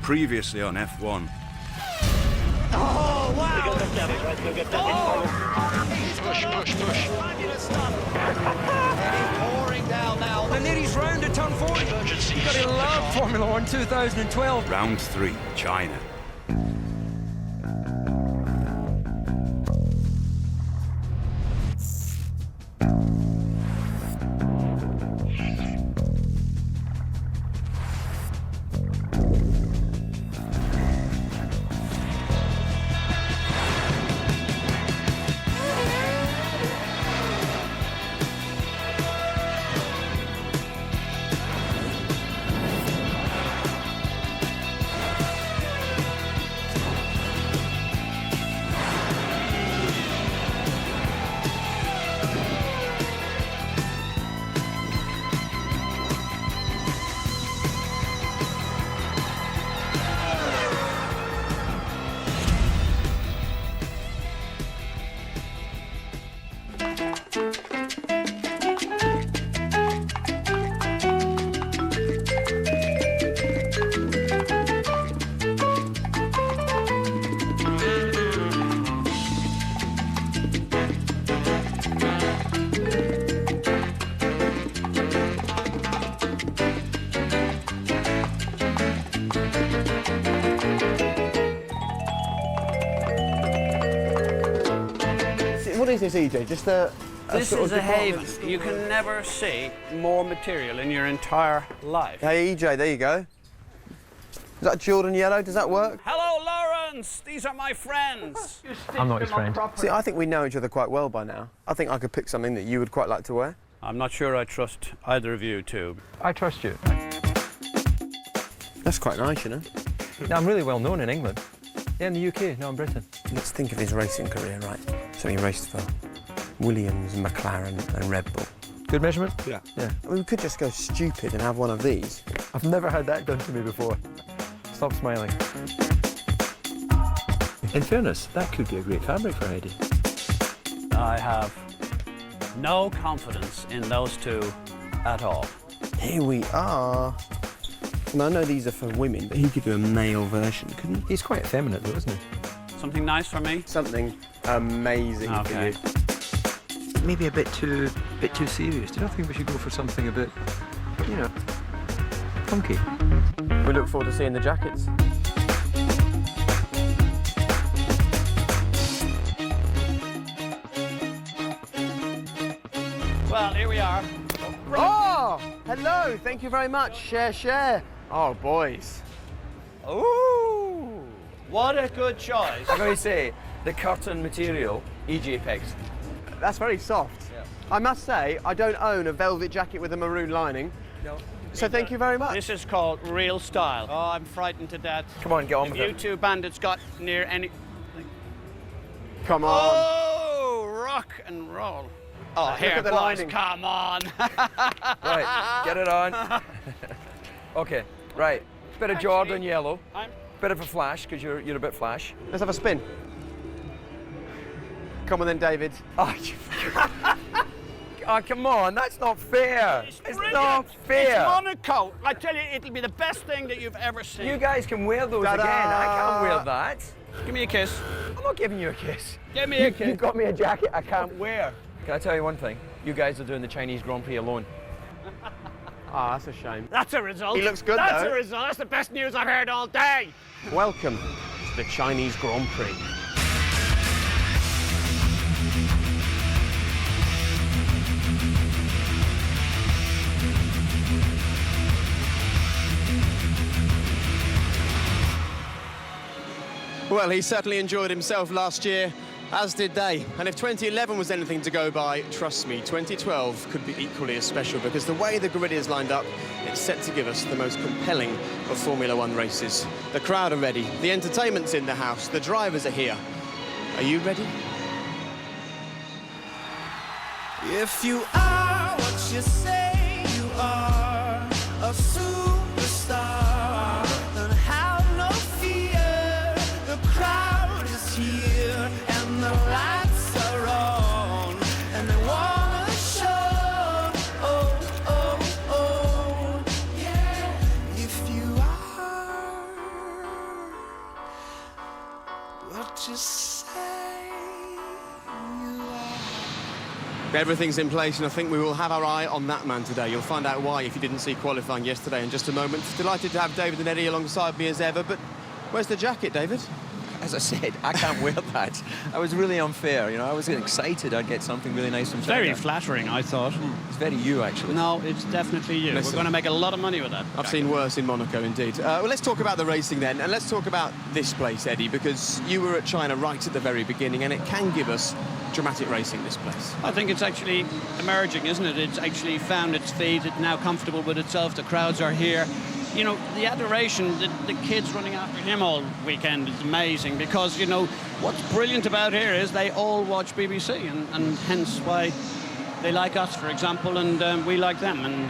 Previously on F1. Oh, wow! Push. Pouring down now. And then he's round to turn 40. You've got to love Formula 1 2012. Round 3, China. What is this, EJ? Just a This sort is of a haven. department store? You can never see more material in your entire life. Hey, EJ, there you go. Is that Jordan Yellow? Does that work? Hello, Lawrence. These are my friends. I'm not his friend. See, I think we know each other quite well by now. I think I could pick something that you would quite like to wear. I'm not sure I trust either of you two. I trust you. That's quite nice, you know. Now, I'm really well known in England. Yeah, in the UK, no, in Britain. Let's think of his racing career, right? So he raced for Williams, McLaren and Red Bull. Good measurement? Yeah. Yeah. I mean, we could just go stupid and have one of these. I've never had that done to me before. Stop smiling. In fairness, that could be a great fabric for Eddie. I have no confidence in those two at all. Here we are. Now, I know these are for women, but he could do a male version, couldn't he? He's quite effeminate, though, isn't he? Something nice for me? Something amazing Okay. for you. Maybe a bit too serious. Do you not think we should go for something a bit, you know, funky? We look forward to seeing the jackets. Well, here we are. Oh, hello. Thank you very much. Share. Oh, boys. Ooh, what a good choice. I'm going to say, the curtain material, EJ picks. That's very soft. Yeah. I must say, I don't own a velvet jacket with a maroon lining. No. So thank you very much. This is called real style. Oh, I'm frightened to death. Come on, get on If with you it. two bandits got near any... Come on. Oh, rock and roll. Oh, Look here, at the boys, lining. come on. Right, get it on. Okay, right. Bit of Jordan yellow. Bit of a flash, because you're a bit flash. Let's have a spin. Come on then, David. Oh, oh, come on, that's not fair. It's brilliant. not fair. It's Monaco. I tell you, it'll be the best thing that you've ever seen. You guys can wear those Ta-da. again. I can't wear that. Give me a kiss. I'm not giving you a kiss. Give me a kiss. You've got me a jacket I can't wear. Can I tell you one thing? You guys are doing the Chinese Grand Prix alone. Ah, that's a shame. That's a result. He looks good, That's though. a result. That's the best news I've heard all day. Welcome to the Chinese Grand Prix. Well, he certainly enjoyed himself last year, as did they. And if 2011 was anything to go by, trust me, 2012 could be equally as special, because the way the grid is lined up, it's set to give us the most compelling of Formula One races. The crowd are ready, the entertainment's in the house, the drivers are here. Are you ready? If you are what you say you are, a superstar, then have no fear. The crowd is here and the lights are on, and they wanna show. Oh, oh, oh, yeah. If you are just say you are. Everything's in place, and I think we will have our eye on that man today. You'll find out why if you didn't see qualifying yesterday in just a moment. Delighted to have David and Eddie alongside me as ever, but where's the jacket, David? As I said, I can't wear that. I was really unfair, you know. I was excited I'd get something really nice from China. Very flattering, I thought. It's very you, actually. No, it's definitely you. Listen. We're going to make a lot of money with that. I've seen worse in Monaco, indeed. Well, let's talk about the racing then, and let's talk about this place, Eddie, because you were at China right at the very beginning, and it can give us dramatic racing, this place. I think it's actually emerging, isn't it? It's actually found its feet. It's now comfortable with itself. The crowds are here. You know, the adoration, the kids running after him all weekend is amazing because, you know, what's brilliant about here is they all watch BBC and hence why they like us, for example, and we like them. And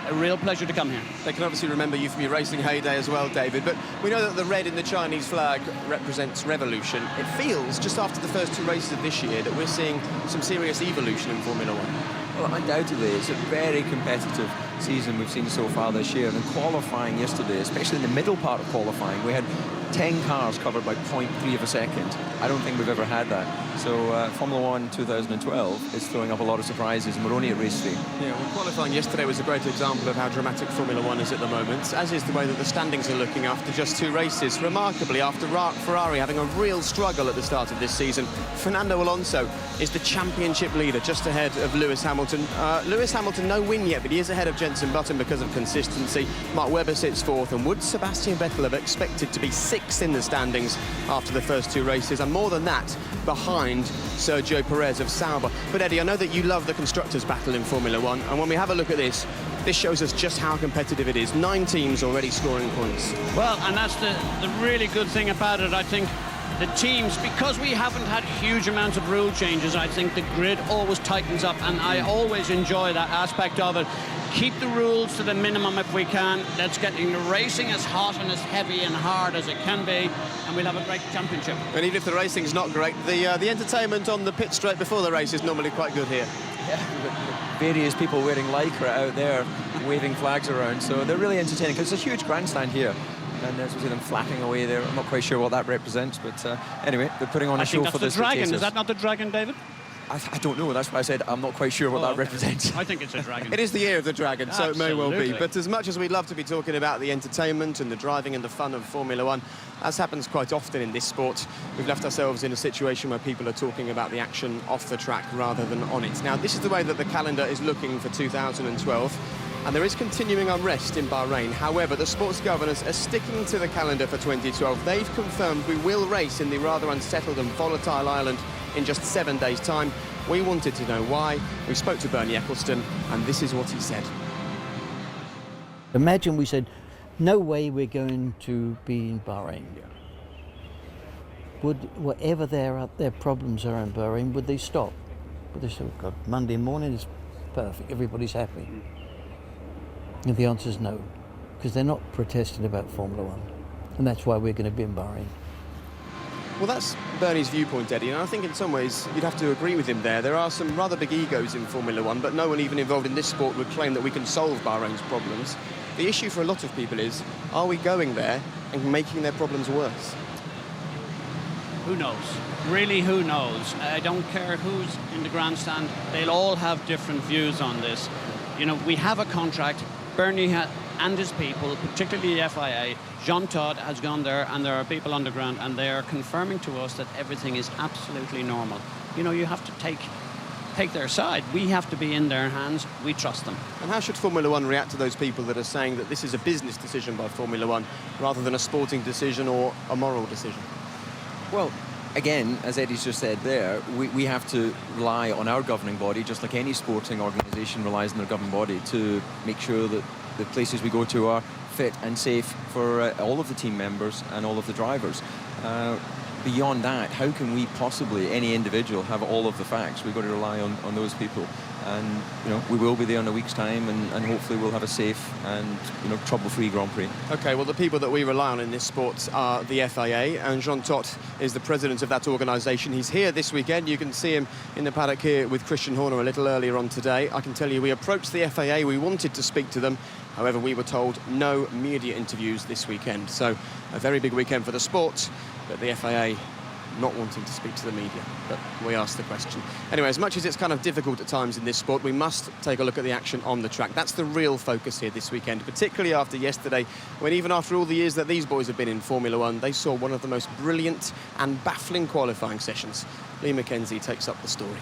a real pleasure to come here. They can obviously remember you from your racing heyday as well, David, but we know that the red in the Chinese flag represents revolution. It feels, just after the first two races of this year, that we're seeing some serious evolution in Formula One. Well, undoubtedly, it's a very competitive season we've seen so far this year. And qualifying yesterday, especially in the middle part of qualifying, we had 10 cars covered by 0.3 of a second. I don't think we've ever had that. So Formula One 2012 is throwing up a lot of surprises, and we're only at race 3. Yeah, well, qualifying yesterday was a great example of how dramatic Formula One is at the moment, as is the way that the standings are looking after just two races. Remarkably, after Ferrari having a real struggle at the start of this season, Fernando Alonso is the championship leader, just ahead of Lewis Hamilton. Lewis Hamilton, no win yet, but he is ahead of Jenson Button because of consistency. Mark Webber sits fourth, and would Sebastian Vettel have expected to be sixth in the standings after the first two races, and more than that, behind Sergio Perez of Sauber. But Eddie, I know that you love the constructors' battle in Formula One, and when we have a look at this shows us just how competitive it is. 9 teams already scoring points. Well, and that's the really good thing about it, I think. The teams, because we haven't had huge amounts of rule changes, I think the grid always tightens up, and I always enjoy that aspect of it. Keep the rules to the minimum if we can. Let's get the racing as hot and as heavy and hard as it can be, and we'll have a great championship. And even if the racing's not great, the entertainment on the pit straight before the race is normally quite good here. Yeah, various people wearing lycra out there, waving flags around, so they're really entertaining because it's a huge grandstand here. And as we see them flapping away there, I'm not quite sure what that represents, but anyway, they're putting on a show for the spectators. I think that's the dragon. Is that not the dragon, David? I don't know. That's why I said I'm not quite sure what that represents. I think it's a dragon. It is the year of the dragon, so it may well be. Absolutely. But as much as we'd love to be talking about the entertainment and the driving and the fun of Formula One, as happens quite often in this sport, we've left ourselves in a situation where people are talking about the action off the track rather than on it. Now, this is the way that the calendar is looking for 2012. And there is continuing unrest in Bahrain. However, the sports governors are sticking to the calendar for 2012. They've confirmed we will race in the rather unsettled and volatile island in just 7 days' time. We wanted to know why. We spoke to Bernie Ecclestone, and this is what he said. Imagine we said, no way we're going to be in Bahrain. Would, whatever their problems are in Bahrain, would they stop? Would they say, oh God, Monday morning is perfect, everybody's happy? And the answer is no, because they're not protesting about Formula One, and that's why we're going to be in Bahrain. Well, that's Bernie's viewpoint, Eddie, and I think in some ways you'd have to agree with him there. There are some rather big egos in Formula One, but no one even involved in this sport would claim that we can solve Bahrain's problems. The issue for a lot of people is, are we going there and making their problems worse? Who knows? Really, who knows? I don't care who's in the grandstand. They'll all have different views on this. You know, we have a contract. Bernie and his people, particularly the FIA, Jean Todt has gone there, and there are people on the ground, and they are confirming to us that everything is absolutely normal. You know, you have to take their side. We have to be in their hands. We trust them. And how should Formula One react to those people that are saying that this is a business decision by Formula One rather than a sporting decision or a moral decision? Well, again, as Eddie's just said there, we have to rely on our governing body, just like any sporting organisation relies on their governing body, to make sure that the places we go to are fit and safe for all of the team members and all of the drivers. Beyond that, how can we possibly, any individual, have all of the facts? We've got to rely on those people. And, you know, we will be there in a week's time, and hopefully we'll have a safe and, you know, trouble-free Grand Prix. OK, well, the people that we rely on in this sport are the FIA, and Jean Todt is the president of that organisation. He's here this weekend. You can see him in the paddock here with Christian Horner a little earlier on today. I can tell you we approached the FIA. We wanted to speak to them. However, we were told no media interviews this weekend. So a very big weekend for the sport, but the FIA not wanting to speak to the media, but we asked the question. Anyway, as much as it's kind of difficult at times in this sport, we must take a look at the action on the track. That's the real focus here this weekend, particularly after yesterday, when even after all the years that these boys have been in Formula One, they saw one of the most brilliant and baffling qualifying sessions. Lee Mackenzie takes up the story.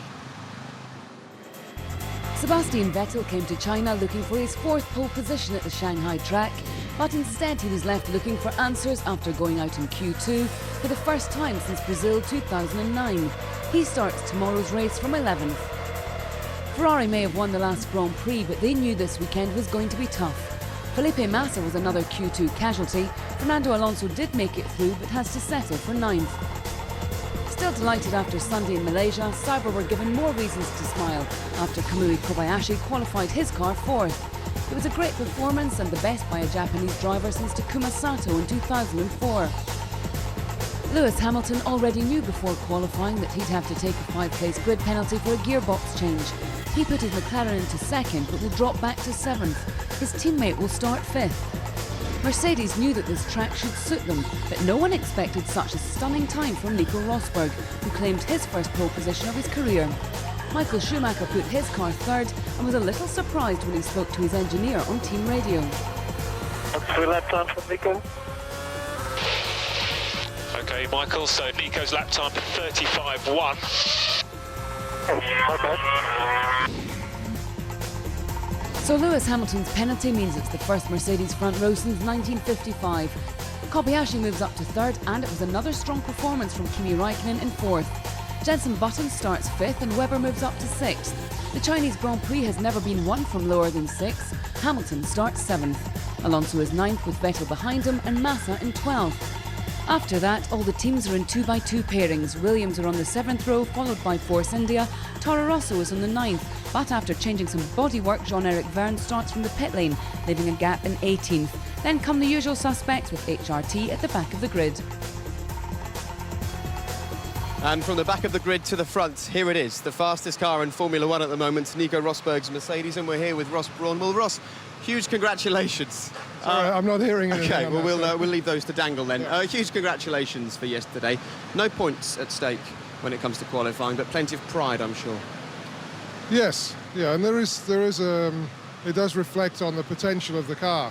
Sebastian Vettel came to China looking for his 4th pole position at the Shanghai track, but instead he was left looking for answers after going out in Q2 for the first time since Brazil 2009. He starts tomorrow's race from 11th. Ferrari may have won the last Grand Prix, but they knew this weekend was going to be tough. Felipe Massa was another Q2 casualty. Fernando Alonso did make it through, but has to settle for 9th. Still delighted after Sunday in Malaysia, Sauber were given more reasons to smile after Kamui Kobayashi qualified his car 4th. It was a great performance and the best by a Japanese driver since Takuma Sato in 2004. Lewis Hamilton already knew before qualifying that he'd have to take a 5-place grid penalty for a gearbox change. He put his McLaren into 2nd but will drop back to 7th. His teammate will start 5th. Mercedes knew that this track should suit them, but no one expected such a stunning time from Nico Rosberg, who claimed his first pole position of his career. Michael Schumacher put his car 3rd and was a little surprised when he spoke to his engineer on team radio. What's the lap time for Nico? Okay, Michael, so Nico's lap time 35.1. So Lewis Hamilton's penalty means it's the first Mercedes front row since 1955. Kobayashi moves up to 3rd, and it was another strong performance from Kimi Raikkonen in 4th. Jenson Button starts 5th and Webber moves up to 6th. The Chinese Grand Prix has never been won from lower than 6th. Hamilton starts 7th. Alonso is 9th with Vettel behind him and Massa in 12th. After that, all the teams are in 2x2 pairings. Williams are on the 7th row, followed by Force India. Toro Rosso is on the 9th, but after changing some bodywork, Jean-Eric Verne starts from the pit lane, leaving a gap in 18th. Then come the usual suspects with HRT at the back of the grid. And from the back of the grid to the front, here it is, the fastest car in Formula One at the moment, Nico Rosberg's Mercedes, and we're here with Ross Brawn. Well, Ross, huge congratulations. Sorry, I'm not hearing anything. Okay, well, we'll leave those to dangle then. Yeah. Huge congratulations for yesterday. No points at stake when it comes to qualifying, but plenty of pride, I'm sure. Yes, yeah, and it does reflect on the potential of the car.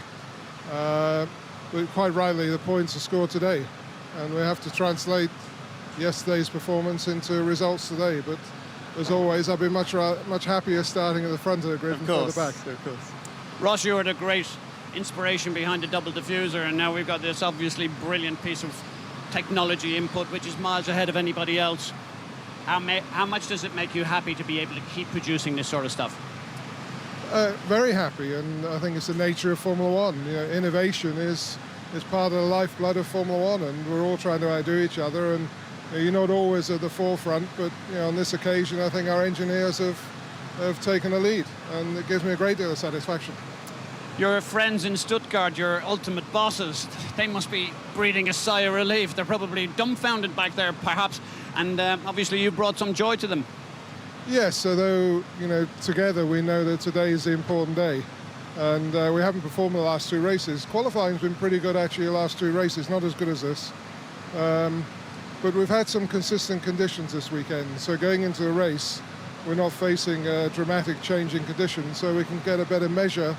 But quite rightly, the points are scored today, and we have to translate yesterday's performance into results today. But as always, I'd be much happier starting at the front of the grid than at the back. Of course. Ross, you were the great inspiration behind the double diffuser, and now we've got this obviously brilliant piece of technology input which is miles ahead of anybody else. How much does it make you happy to be able to keep producing this sort of stuff? Very happy, and I think it's the nature of Formula One. You know, innovation is part of the lifeblood of Formula One, and we're all trying to outdo each other, and you're not always at the forefront, but on this occasion I think our engineers have taken a lead, and it gives me a great deal of satisfaction. Your friends in Stuttgart, your ultimate bosses, they must be breathing a sigh of relief. They're probably dumbfounded back there, perhaps, and obviously you brought some joy to them. Yes, although, together we know that today is the important day, and we haven't performed the last 2 races. Qualifying's been pretty good, actually, the last 2 races, not as good as this. But we've had some consistent conditions this weekend, so going into the race, we're not facing a dramatic change in conditions, so we can get a better measure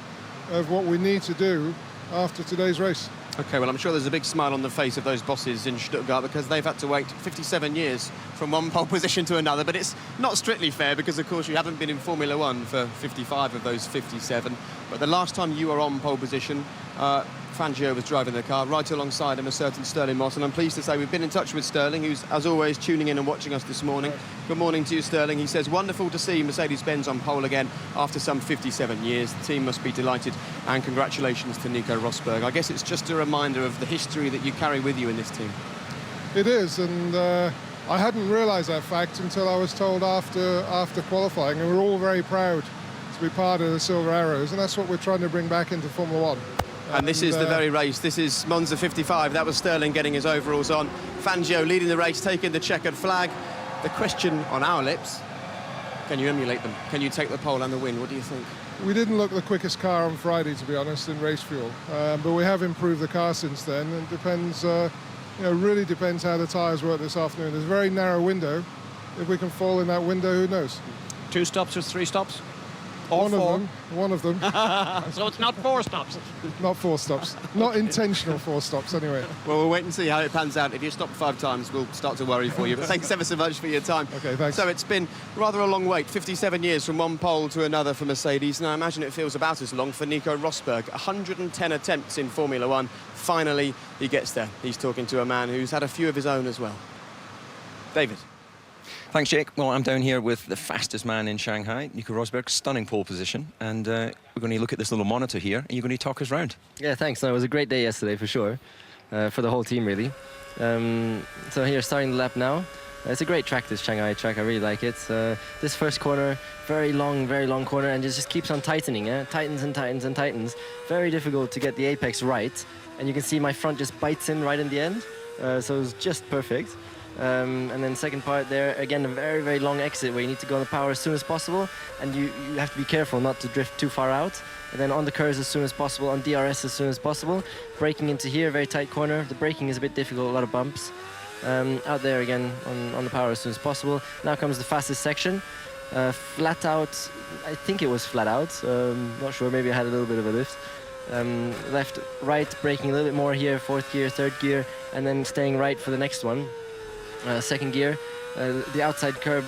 of what we need to do after today's race. OK, well, I'm sure there's a big smile on the face of those bosses in Stuttgart because they've had to wait 57 years from one pole position to another. But it's not strictly fair because, of course, you haven't been in Formula One for 55 of those 57. But the last time you were on pole position, Fangio was driving the car right alongside him, a certain Stirling Moss, and I'm pleased to say we've been in touch with Stirling, who's, as always, tuning in and watching us this morning. Good morning to you, Stirling. He says, wonderful to see Mercedes-Benz on pole again after some 57 years. The team must be delighted, and congratulations to Nico Rosberg. I guess it's just a reminder of the history that you carry with you in this team. It is, and I hadn't realised that fact until I was told after qualifying, and we're all very proud to be part of the Silver Arrows, and that's what we're trying to bring back into Formula One. And this is the very race. This is Monza 55. That was Stirling getting his overalls on. Fangio leading the race, taking the checkered flag. The question on our lips, can you emulate them? Can you take the pole and the win? What do you think? We didn't look the quickest car on Friday, to be honest, in race fuel. But we have improved the car since then. It depends really depends how the tyres work this afternoon. There's a very narrow window. If we can fall in that window, who knows? 2 stops or 3 stops? One of them. So it's not 4 stops. Not 4 stops. Not intentional 4 stops, anyway. Well, we'll wait and see how it pans out. If you stop 5 times, we'll start to worry for you. But thanks ever so much for your time. Okay, thanks. So it's been rather a long wait, 57 years from one pole to another for Mercedes. And I imagine it feels about as long for Nico Rosberg. 110 attempts in Formula One. Finally, he gets there. He's talking to a man who's had a few of his own as well. David. Thanks, Jake. Well, I'm down here with the fastest man in Shanghai, Nico Rosberg, stunning pole position. And we're going to look at this little monitor here, and you're going to talk us round. Yeah, thanks. No, it was a great day yesterday, for sure, for the whole team, really. So here, starting the lap now. It's a great track, this Shanghai track. I really like it. This first corner, very long corner, and it just keeps on tightening. Tightens and tightens and tightens. Very difficult to get the apex right. And you can see my front just bites in right in the end. So it was just perfect. And then second part there, again, a very, very long exit where you need to go on the power as soon as possible, and you have to be careful not to drift too far out. And then on the curves as soon as possible, on DRS as soon as possible. Braking into here, very tight corner. The braking is a bit difficult, a lot of bumps. Out there again on the power as soon as possible. Now comes the fastest section. Flat out, I think it was flat out. Not sure, maybe I had a little bit of a lift. Left, right, braking a little bit more here, 4th gear, 3rd gear, and then staying right for the next one. 2nd gear, the outside curb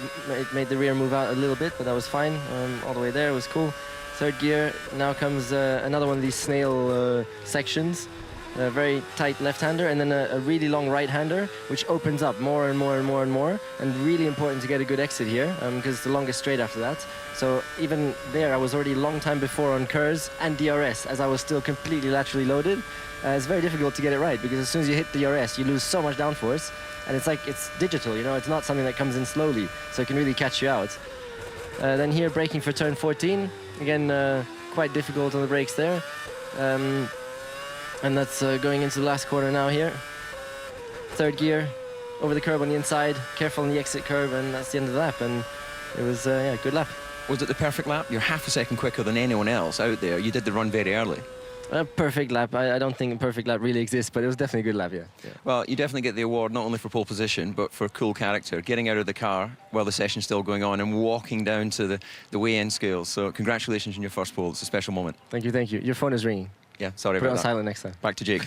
made the rear move out a little bit, but that was fine. All the way there, it was cool. 3rd gear, now comes another one of these snail sections. A very tight left-hander, and then a really long right-hander, which opens up more and more and more and more, and really important to get a good exit here, because it's the longest straight after that. So even there, I was already a long time before on curves and DRS, as I was still completely laterally loaded. It's very difficult to get it right, because as soon as you hit DRS, you lose so much downforce, and it's digital, it's not something that comes in slowly, so it can really catch you out. Then here, braking for turn 14, again, quite difficult on the brakes there. And that's going into the last corner now here. 3rd gear, over the curb on the inside, careful on the exit curve, and that's the end of the lap. And it was, good lap. Was it the perfect lap? You're half a second quicker than anyone else out there. You did the run very early. A perfect lap. I don't think a perfect lap really exists, but it was definitely a good lap, yeah. Well, you definitely get the award not only for pole position, but for cool character, getting out of the car while the session's still going on and walking down to the weigh-in scales. So congratulations on your first pole. It's a special moment. Thank you, thank you. Your phone is ringing. Yeah, sorry Put about it on that. silent next time. Back to Jake.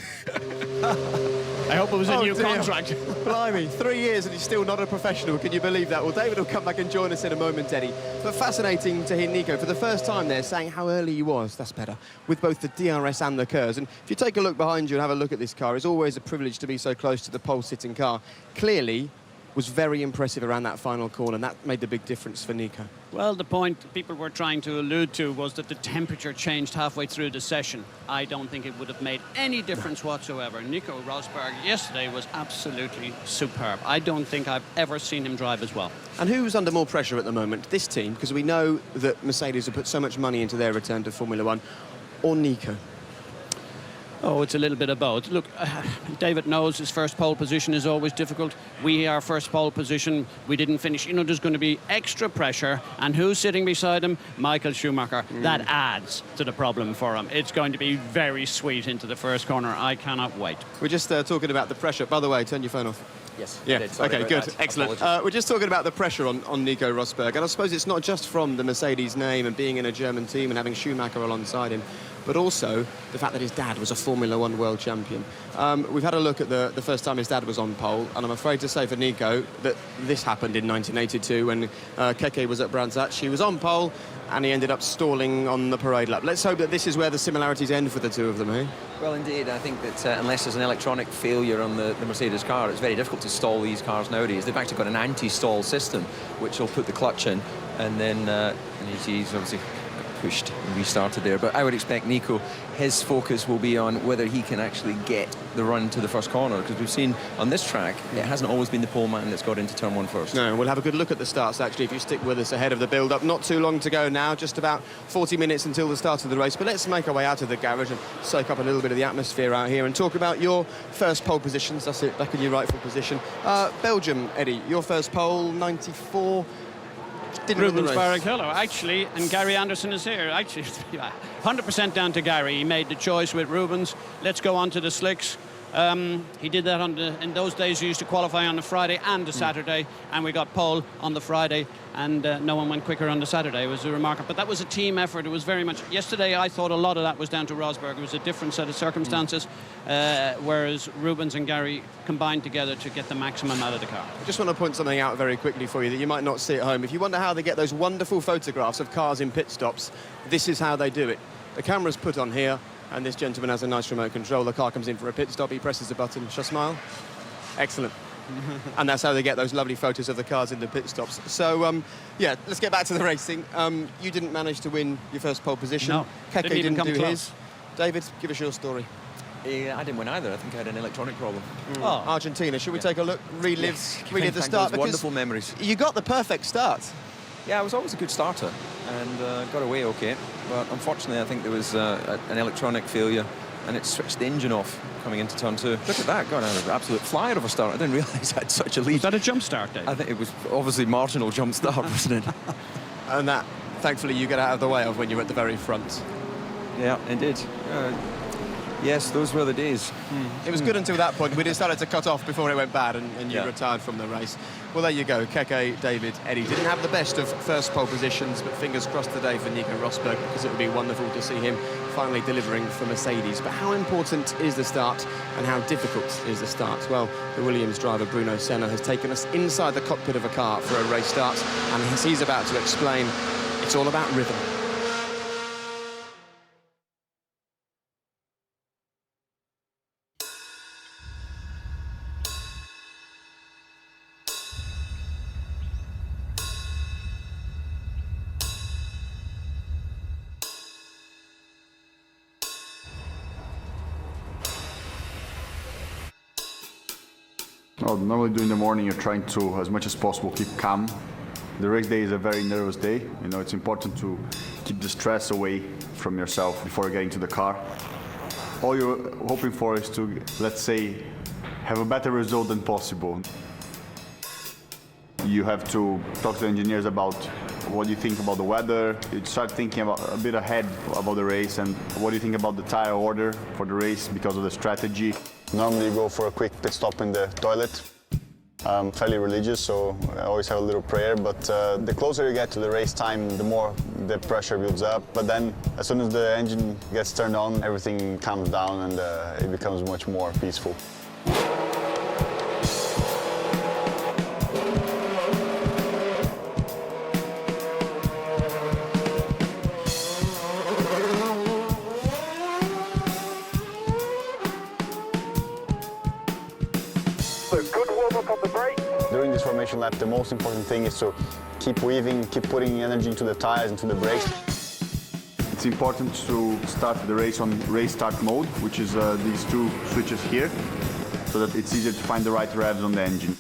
I hope it was a new dear. contract. Blimey, 3 years and he's still not a professional. Can you believe that? Well, David will come back and join us in a moment, Eddie. But fascinating to hear Nico for the first time there saying how early he was. That's better. With both the DRS and the curves. And if you take a look behind you and have a look at this car, it's always a privilege to be so close to the pole-sitting car. Clearly was very impressive around that final corner. That made the big difference for Nico. Well, the point people were trying to allude to was that the temperature changed halfway through the session. I don't think it would have made any difference whatsoever. Nico Rosberg yesterday was absolutely superb. I don't think I've ever seen him drive as well. And who's under more pressure at the moment? This team, because we know that Mercedes have put so much money into their return to Formula One, or Nico? Oh, it's a little bit of both. Look, David knows his first pole position is always difficult. Our first pole position, we didn't finish. There's going to be extra pressure. And who's sitting beside him? Michael Schumacher. That adds to the problem for him. It's going to be very sweet into the first corner. I cannot wait. We're just talking about the pressure. By the way, turn your phone off. Yes. Yeah, okay, good. Excellent. We're just talking about the pressure on Nico Rosberg. And I suppose it's not just from the Mercedes name and being in a German team and having Schumacher alongside him, but also the fact that his dad was a Formula One world champion. We've had a look at the first time his dad was on pole, and I'm afraid to say for Nico that this happened in 1982 when Keke was at Brands Hatch. He was on pole, and he ended up stalling on the parade lap. Let's hope that this is where the similarities end for the two of them, eh? Well, indeed, I think that unless there's an electronic failure on the Mercedes car, it's very difficult to stall these cars nowadays. They've actually got an anti-stall system, which will put the clutch in, and then and he's obviously pushed and restarted there. But I would expect Nico, his focus will be on whether he can actually get the run to the first corner, because we've seen on this track it hasn't always been the pole man that's got into turn one first. No, we'll have a good look at the starts actually if you stick with us ahead of the build-up. Not too long to go now, just about 40 minutes until the start of the race. But let's make our way out of the garage and soak up a little bit of the atmosphere out here and talk about your first pole positions. That's it, back in your rightful position. Belgium, Eddie, your first pole, 94. Rubens Barrichello, actually, and Gary Anderson is here. Actually, 100% down to Gary. He made the choice with Rubens. Let's go on to the slicks. He did that in those days. He used to qualify on the Friday and the Saturday, and we got pole on the Friday, and no one went quicker on the Saturday. It was remarkable. But that was a team effort. It was very much. Yesterday, I thought a lot of that was down to Rosberg. It was a different set of circumstances, whereas Rubens and Gary combined together to get the maximum out of the car. I just want to point something out very quickly for you that you might not see at home. If you wonder how they get those wonderful photographs of cars in pit stops, this is how they do it. The camera's put on here, and this gentleman has a nice remote control. The car comes in for a pit stop, he presses the button. Shall I smile? Excellent. And that's how they get those lovely photos of the cars in the pit stops. So, yeah, let's get back to the racing. You didn't manage to win your first pole position. No, Keke didn't didn't do come his. David, give us your story. I didn't win either. I think I had an electronic problem. Oh. Argentina, should we take a look? Relive the start. Those wonderful memories. You got the perfect start. Yeah, I was always a good starter and got away okay. But unfortunately, I think there was an electronic failure and it switched the engine off coming into turn 2. Look at that, God, I had an absolute flyer of a start. I didn't realise I had such a lead. Was that a jump start, Dave? I think it was obviously marginal jump start, wasn't it? And that, thankfully, you get out of the way of when you're at the very front. Yeah, indeed. Yes, those were the days. It was good until that point. We decided to cut off before it went bad and you retired from the race. Well, there you go. Keke, David, Eddie didn't have the best of first pole positions, but fingers crossed today for Nico Rosberg, because it would be wonderful to see him finally delivering for Mercedes. But how important is the start and how difficult is the start? Well, the Williams driver Bruno Senna has taken us inside the cockpit of a car for a race start, and as he's about to explain, it's all about rhythm. Well, normally during the morning you're trying to, as much as possible, keep calm. The race day is a very nervous day. You know, it's important to keep the stress away from yourself before getting to the car. All you're hoping for is to, let's say, have a better result than possible. You have to talk to the engineers about what you think about the weather. You start thinking about a bit ahead about the race and what do you think about the tire order for the race because of the strategy. Normally you go for a quick pit stop in the toilet. I'm fairly religious, so I always have a little prayer, but the closer you get to the race time, the more the pressure builds up. But then, as soon as the engine gets turned on, everything calms down and it becomes much more peaceful. During this formation lap, the most important thing is to keep weaving, keep putting energy into the tires, into the brakes. It's important to start the race on race start mode, which is these two switches here, so that it's easier to find the right revs on the engine.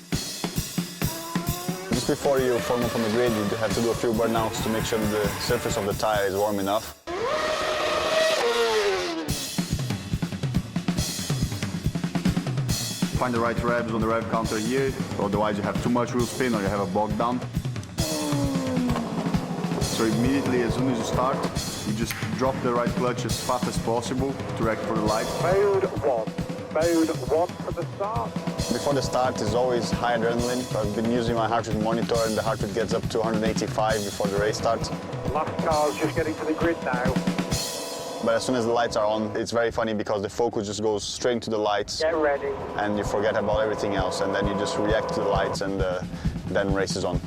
Just before you form up on the grid, you have to do a few burnouts to make sure that the surface of the tire is warm enough. Find the right revs on the rev counter here, otherwise you have too much wheel spin or you have a bog down. So immediately, as soon as you start, you just drop the right clutch as fast as possible to react for the light. Mode 1 for the start. Before the start is always high adrenaline. I've been using my heart rate monitor and the heart rate gets up to 185 before the race starts. Last car's just getting to the grid now. But as soon as the lights are on, it's very funny because the focus just goes straight to the lights. Get ready. And you forget about everything else, and then you just react to the lights, and then race is on.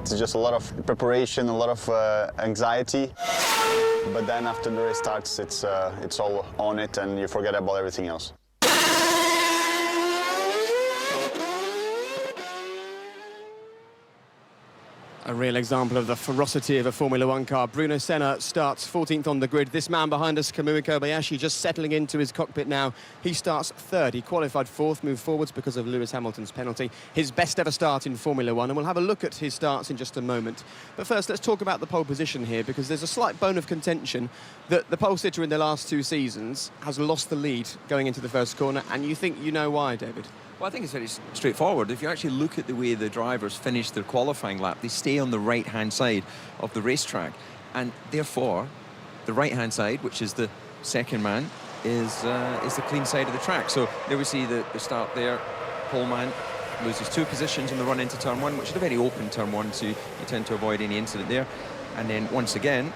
It's just a lot of preparation, a lot of anxiety. But then after the race starts, it's all on it and you forget about everything else. A real example of the ferocity of a Formula One car. Bruno Senna starts 14th on the grid. This man behind us, Kamui Kobayashi, just settling into his cockpit now. He starts 3rd. He qualified 4th, moved forwards because of Lewis Hamilton's penalty. His best ever start in Formula One, and we'll have a look at his starts in just a moment. But first, let's talk about the pole position here, because there's a slight bone of contention that the pole sitter in the last 2 seasons has lost the lead going into the first corner, and you think you know why, David? Well, I think it's very straightforward. If you actually look at the way the drivers finish their qualifying lap, they stay on the right-hand side of the racetrack. And therefore, the right-hand side, which is the second man, is the clean side of the track. So there we see the start there. Pole man loses 2 positions on the run into turn 1, which is a very open turn 1, so you tend to avoid any incident there. And then once again,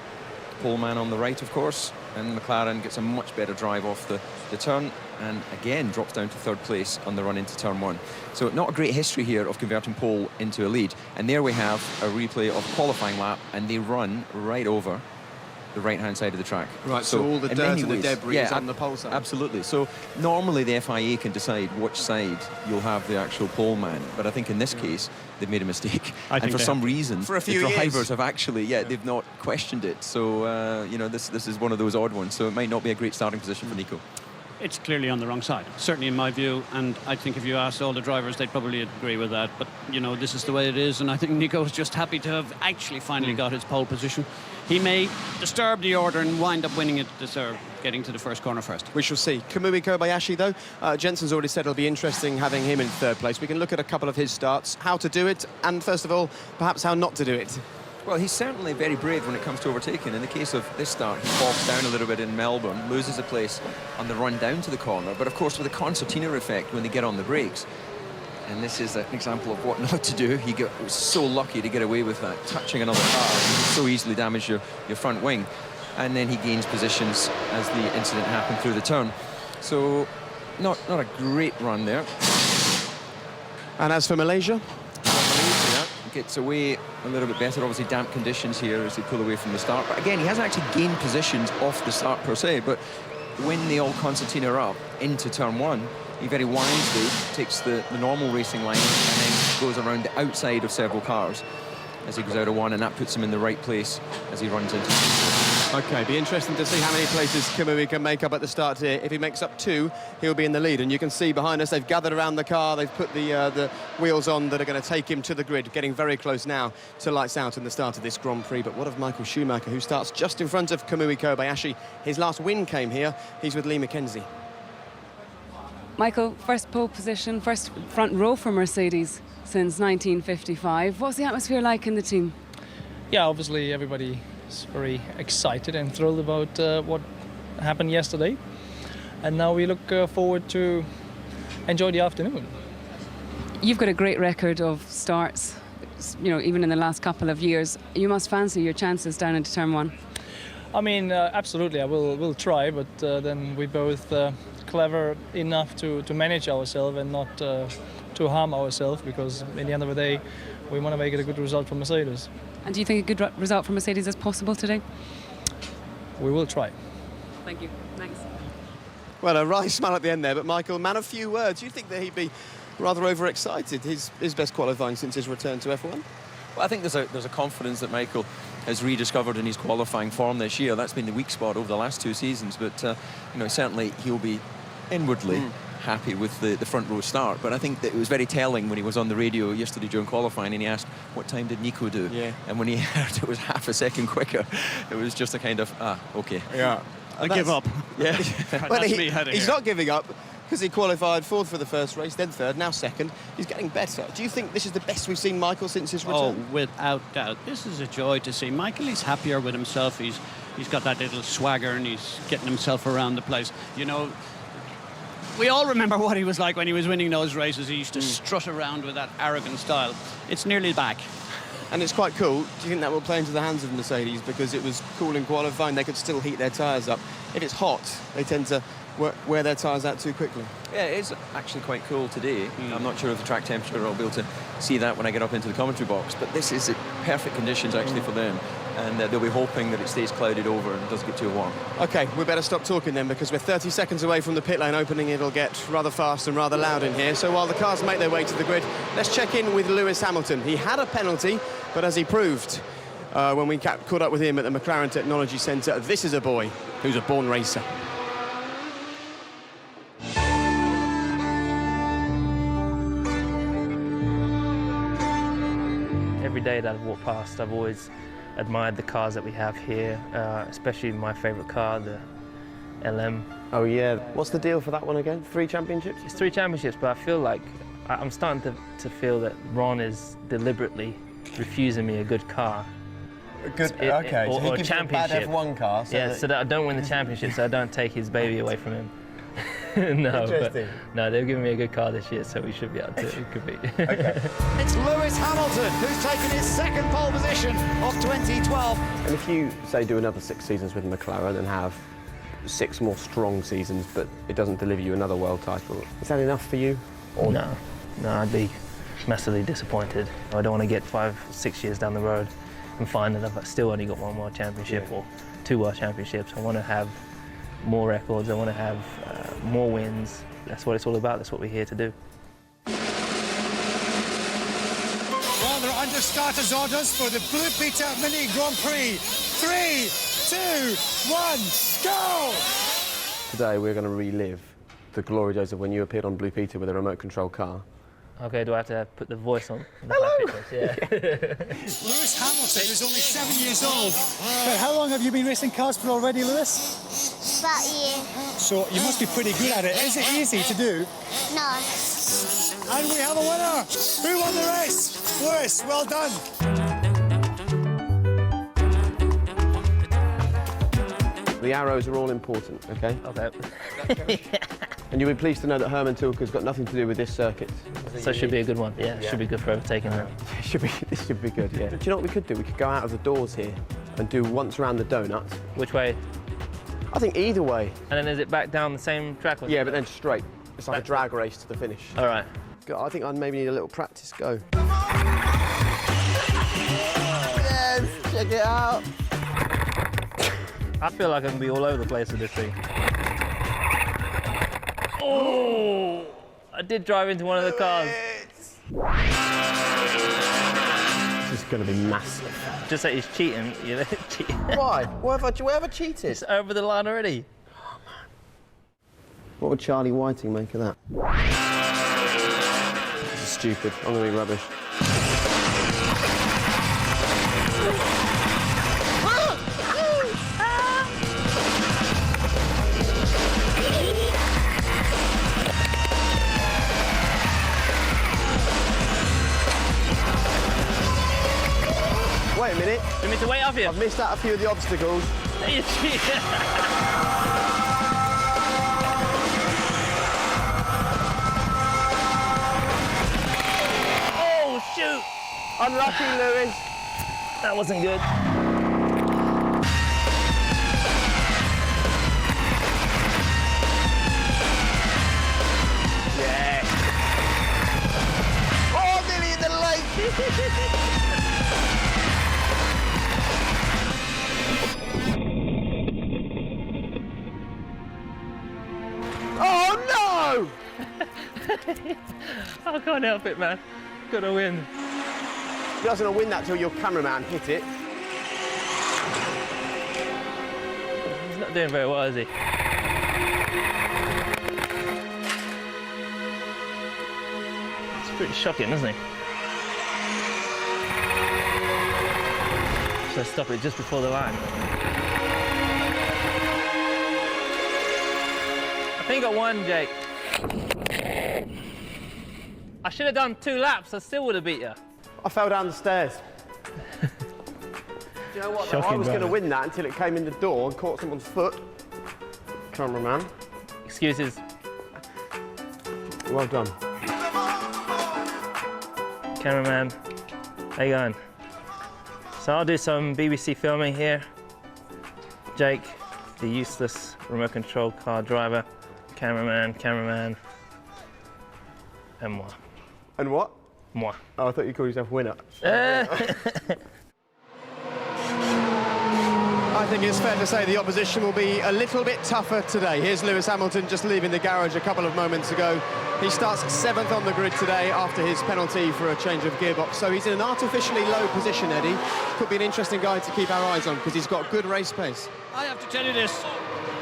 pole man on the right, of course, and McLaren gets a much better drive off the turn, and again drops down to 3rd place on the run into turn 1. So not a great history here of converting pole into a lead. And there we have a replay of qualifying lap, and they run right over the right-hand side of the track. Right, so all the in dirt many and the ways, debris is on the pole side. Absolutely. So normally the FIA can decide which side you'll have the actual pole man, but I think in this case they've made a mistake. And for some reason, for a few the drivers years have actually, they've not questioned it. So, you know, this is one of those odd ones. So it might not be a great starting position for Nico. It's clearly on the wrong side, certainly in my view, and I think if you asked all the drivers, they'd probably agree with that. But, you know, this is the way it is, and I think Nico's just happy to have actually finally got his pole position. He may disturb the order and wind up winning it, getting to the first corner first. We shall see. Kamui Kobayashi, though, Jensen's already said it'll be interesting having him in 3rd place. We can look at a couple of his starts, how to do it, and first of all, perhaps how not to do it. Well, he's certainly very brave when it comes to overtaking. In the case of this start, he falls down a little bit in Melbourne, loses a place on the run down to the corner, but of course with the concertina effect when they get on the brakes. And this is an example of what not to do. He was so lucky to get away with that, touching another car, and so easily damage your front wing. And then he gains positions as the incident happened through the turn. So not a great run there. And as for Malaysia? Gets away a little bit better. Obviously damp conditions here as they pull away from the start, but again he hasn't actually gained positions off the start per se, but when they all concertina up into turn 1, he very wisely takes the normal racing line and then goes around the outside of several cars as he goes out of 1, and that puts him in the right place as he runs into 2. Okay, be interesting to see how many places Kamui can make up at the start here. If he makes up 2, he'll be in the lead. And you can see behind us, they've gathered around the car. They've put the wheels on that are going to take him to the grid, getting very close now to lights out in the start of this Grand Prix. But what of Michael Schumacher, who starts just in front of Kamui Kobayashi? His last win came here. He's with Lee McKenzie. Michael, first pole position, first front row for Mercedes since 1955. What's the atmosphere like in the team? Yeah, obviously everybody is very excited and thrilled about what happened yesterday, and now we look forward to enjoy the afternoon. You've got a great record of starts, you know, even in the last couple of years. You must fancy your chances down into turn 1. I mean, absolutely, I will try, but then we both clever enough to manage ourselves and not to harm ourselves, because in the end of the day we want to make it a good result for Mercedes. And do you think a good result for Mercedes is possible today? We will try. Thank you. Thanks. Well, a wry smile at the end there, but Michael, man of few words. You'd think that he'd be rather overexcited. His best qualifying since his return to F1. Well, I think there's a confidence that Michael has rediscovered in his qualifying form this year. That's been the weak spot over the last 2 seasons, but you know, certainly he'll be inwardly happy with the front row start. But I think that it was very telling when he was on the radio yesterday during qualifying and he asked, what time did Nico do? Yeah. And when he heard it was half a second quicker, it was just a kind of, okay. Yeah. I give up. Yeah. Well, he's not giving up, because he qualified 4th for the first race, then 3rd, now 2nd. He's getting better. Do you think this is the best we've seen Michael since his return? Oh, without doubt. This is a joy to see. Michael, he's happier with himself. He's got that little swagger and he's getting himself around the place. You know, we all remember what he was like when he was winning those races. He used to strut around with that arrogant style. It's nearly back. And it's quite cool. Do you think that will play into the hands of Mercedes? Because it was cool in qualifying, they could still heat their tyres up. If it's hot, they tend to wear their tyres out too quickly. Yeah, it is actually quite cool today. I'm not sure of the track temperature. I'll be able to see that when I get up into the commentary box. But this is perfect conditions actually for them. and they'll be hoping that it stays clouded over and doesn't get too warm. OK, we better stop talking then, because we're 30 seconds away from the pit lane opening. It'll get rather fast and rather loud in here. So while the cars make their way to the grid, let's check in with Lewis Hamilton. He had a penalty, but as he proved when we caught up with him at the McLaren Technology Centre, this is a boy who's a born racer. Every day that I've walked past, I've always admired the cars that we have here, especially my favourite car, the LM. Oh yeah, what's the deal for that one again? 3 championships? It's 3 championships, but I feel like I'm starting to feel that Ron is deliberately refusing me a good car. Good, okay, so he or gives you a bad F1 car. So that I don't win the championship, so I don't take his baby away from him. No, Interesting. No, they've given me a good car this year, so we should be able to compete. Okay. It's Lewis Hamilton who's taken his second pole position of 2012. And if you, say, do another 6 seasons with McLaren and have 6 more strong seasons, but it doesn't deliver you another world title, is that enough for you? Or No, I'd be massively disappointed. I don't want to get 5-6 years down the road and find that I've still only got 1 world championship or 2 world championships. I want to have more records, I want to have more wins. That's what it's all about, that's what we're here to do. Well, they're under starters orders for the Blue Peter Mini Grand Prix. 3, 2, 1, go! Today we're going to relive the glory days of when you appeared on Blue Peter with a remote control car. Okay, do I have to put the voice on? Hello! Yeah. Lewis Hamilton is only 7 years old. How long have you been racing cars for already, Lewis? About a year. So you must be pretty good at it. Is it easy to do? No. And we have a winner! Who won the race? Lewis, well done! The arrows are all important, OK? Okay. And you'll be pleased to know that Herman Tilke's got nothing to do with this circuit. So it should be a good one. Yeah, it should be good for overtaking that. This should be good, yeah. Do you know what we could do? We could go out of the doors here and do once around the donut. Which way? I think either way. And then is it back down the same track? Yeah, but then straight. It's like a drag race to the finish. All right. I think I'd maybe need a little practice go. Yes, check it out. I feel like I can be all over the place with this thing. Oh! I did drive into one of the cars. This is going to be massive. Just that he's cheating. You know, cheating. Why? Where have I cheated? It's over the line already. What would Charlie Whiting make of that? This is stupid. I'm going to be rubbish. Wait a minute. You mean to wait up here? I've missed out a few of the obstacles. Oh, shoot! Unlucky, Lewis. That wasn't good. Yeah. Oh, nearly in the lake. Oh no! I can't help it, man. Gotta win. He doesn't want to win that till your cameraman hit it. He's not doing very well, is he? It's pretty shocking, isn't he? Should I stop it just before the line? I think I won, Jake. I should have done 2 laps. I still would have beat you. I fell down the stairs. Do you know what? I was going to win that until it came in the door and caught someone's foot. Cameraman. Excuses. Well done. Cameraman, how you going? So I'll do some BBC filming here. Jake, the useless remote control car driver. Cameraman, and moi. And what? Moi. Oh, I thought you called yourself winner. think it's fair to say the opposition will be a little bit tougher today. Here's Lewis Hamilton just leaving the garage a couple of moments ago. He starts 7th on the grid today after his penalty for a change of gearbox. So he's in an artificially low position, Eddie. Could be an interesting guy to keep our eyes on because he's got good race pace. I have to tell you this.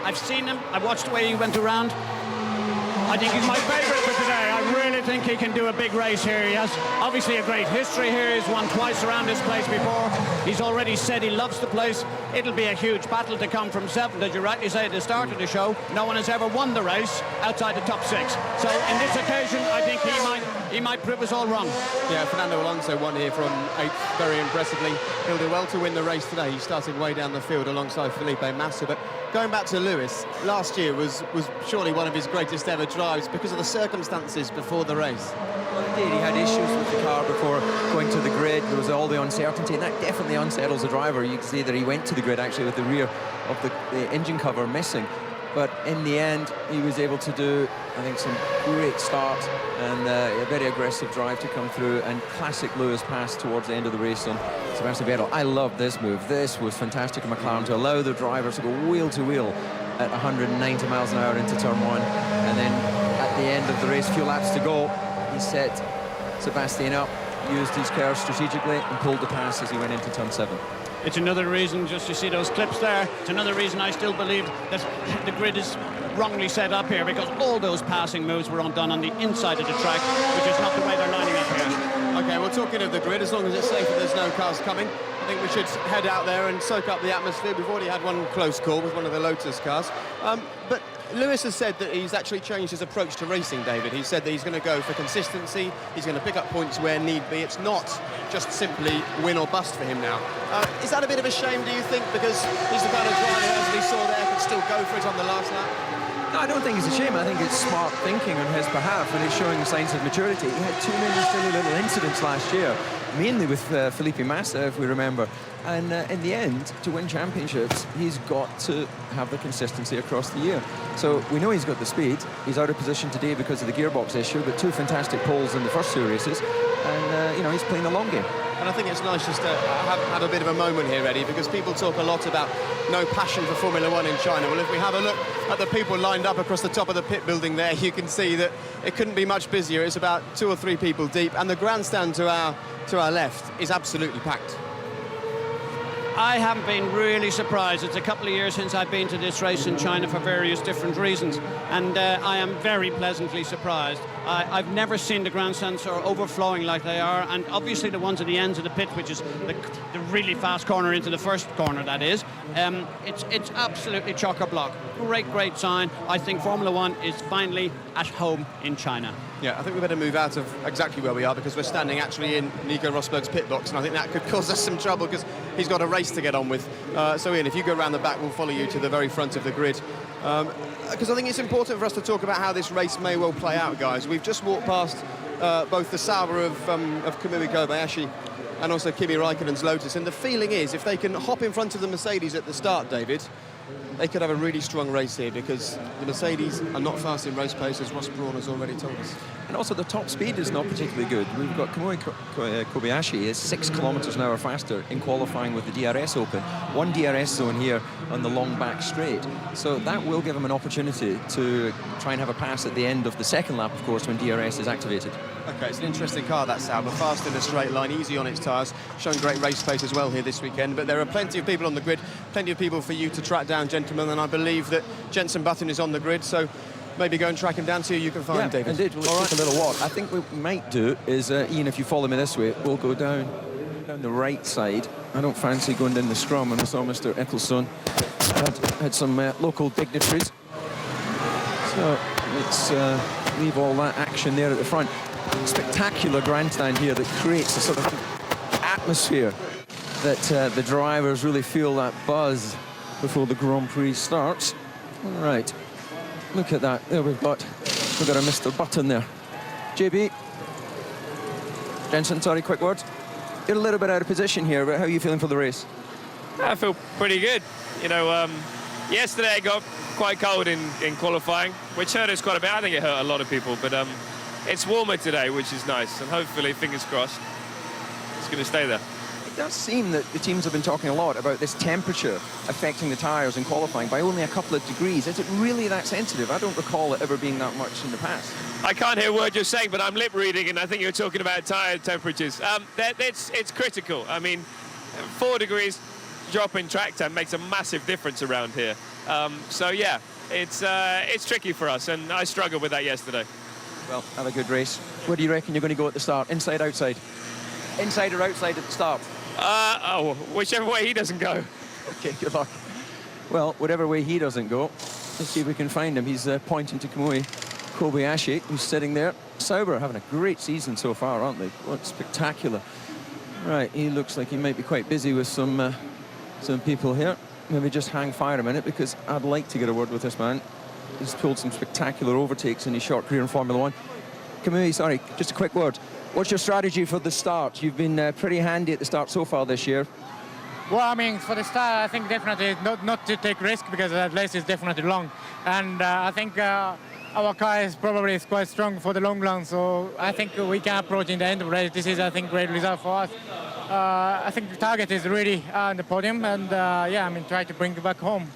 I've seen him. I watched the way he went around. I think he's my favourite for today. I really think he can do a big race here. He has obviously a great history here. He's won twice around this place before. He's already said he loves the place. It'll be a huge battle to come from 7th. As you rightly say at the start of the show, no one has ever won the race outside the top 6. So in this occasion, I think he might prove us all wrong. Yeah, Fernando Alonso won here from 8th very impressively. He'll do well to win the race today. He started way down the field alongside Felipe Massa. But going back to Lewis, last year was surely one of his greatest ever drives because of the circumstances before the race. Well, indeed, he had issues with the car before going to the grid. There was all the uncertainty, and that definitely unsettles the driver. You can see that he went to the grid actually with the rear of the engine cover missing. But in the end, he was able to do, I think, some great start and a very aggressive drive to come through, and classic Lewis pass towards the end of the race on Sebastian Vettel. I love this move. This was fantastic of McLaren to allow the drivers to go wheel to wheel at 190 miles an hour into turn 1, and then at the end of the race, a few laps to go, he set Sebastian up, used his curves strategically and pulled the pass as he went into turn 7. It's another reason, just to see those clips there, it's another reason I still believe that the grid is wrongly set up here, because all those passing moves were done on the inside of the track, which is not the way they're lining up here. OK, well, talking of the grid, as long as it's safe and there's no cars coming, I think we should head out there and soak up the atmosphere. We've already had one close call with one of the Lotus cars. But Lewis has said that he's actually changed his approach to racing, David. He said that he's going to go for consistency, he's going to pick up points where need be. It's not just simply win or bust for him now. Is that a bit of a shame, do you think, because he's the kind of driver, as we saw there, could still go for it on the last lap? No, I don't think it's a shame. I think it's smart thinking on his behalf, and he's showing signs of maturity. He had too many silly little incidents last year, mainly with Felipe Massa, if we remember. And in the end, to win championships, he's got to have the consistency across the year. So we know he's got the speed. He's out of position today because of the gearbox issue, but 2 fantastic poles in the first 2 races. And, you know, he's playing a long game. And I think it's nice just to have a bit of a moment here, Eddie, because people talk a lot about no passion for Formula One in China. Well, if we have a look at the people lined up across the top of the pit building there, you can see that it couldn't be much busier. It's about 2 or 3 people deep, and the grandstand to our left is absolutely packed. I haven't been really surprised. It's a couple of years since I've been to this race in China for various different reasons, and I am very pleasantly surprised. I've never seen the grandstands are overflowing like they are, and obviously the ones at the ends of the pit, which is the really fast corner into the first corner, that is. It's absolutely chock-a-block. Great sign. I think Formula One is finally at home in China. Yeah, I think we better move out of exactly where we are, because we're standing actually in Nico Rosberg's pit box, and I think that could cause us some trouble because he's got a race to get on with. So Ian, if you go around the back, we'll follow you to the very front of the grid. Because I think it's important for us to talk about how this race may well play out, guys. We've just walked past both the Sauber of Kamui Kobayashi and also Kimi Raikkonen's Lotus, and the feeling is if they can hop in front of the Mercedes at the start, David, they could have a really strong race here, because the Mercedes are not fast in race pace, as Ross Brawn has already told us. And also the top speed is not particularly good. We've got Kamui Kobayashi is 6 kilometres an hour faster in qualifying with the DRS Open. 1 DRS zone here on the long back straight. So that will give him an opportunity to try and have a pass at the end of the second lap, of course, when DRS is activated. OK, it's an interesting car, that Sauber, fast in a straight line, easy on its tyres, showing great race pace as well here this weekend. But there are plenty of people on the grid, plenty of people for you to track down, gentlemen, and I believe that Jenson Button is on the grid, so maybe go and track him down, see who you can find, David. Indeed. Well, let's take a little walk. I think what we might do is, Ian, if you follow me this way, we'll go down the right side. I don't fancy going down the scrum, and I saw Mr. Ecclestone had some local dignitaries. So let's leave all that action there at the front. Spectacular grandstand here that creates a sort of atmosphere that the drivers really feel that buzz before the Grand Prix starts. All right, look at that. There we've got a Mr. Button there. JB, Jenson, sorry, quick words. You're a little bit out of position here, but how are you feeling for the race? I feel pretty good. You know, yesterday it got quite cold in qualifying, which hurt us quite a bit. I think it hurt a lot of people, but it's warmer today, which is nice, and hopefully, fingers crossed, it's going to stay there. does seem that the teams have been talking a lot about this temperature affecting the tyres in qualifying by only a couple of degrees. Is it really that sensitive? I don't recall it ever being that much in the past. I can't hear a word you're saying, but I'm lip reading, and I think you're talking about tyre temperatures. It's critical. I mean, 4 degrees drop in track time makes a massive difference around here. So yeah, it's tricky for us, and I struggled with that yesterday. Well, have a good race. Where do you reckon you're going to go at the start? Inside, outside? Inside or outside at the start? Whichever way he doesn't go. Okay, good luck. Well, whatever way he doesn't go, let's see if we can find him. He's pointing to Kamui Kobayashi, who's sitting there. Sauber having a great season so far, aren't they? What spectacular. Right, he looks like he might be quite busy with some people here. Maybe just hang fire a minute, because I'd like to get a word with this man. He's pulled some spectacular overtakes in his short career in Formula 1. Kamui, sorry, just a quick word. What's your strategy for the start? You've been pretty handy at the start so far this year. Well, I mean, for the start, I think definitely not to take risk, because that race is definitely long. And I think our car is probably quite strong for the long run, so I think we can approach in the end of the race. This is, I think, great result for us. I think the target is really on the podium, and yeah, I mean, try to bring it back home.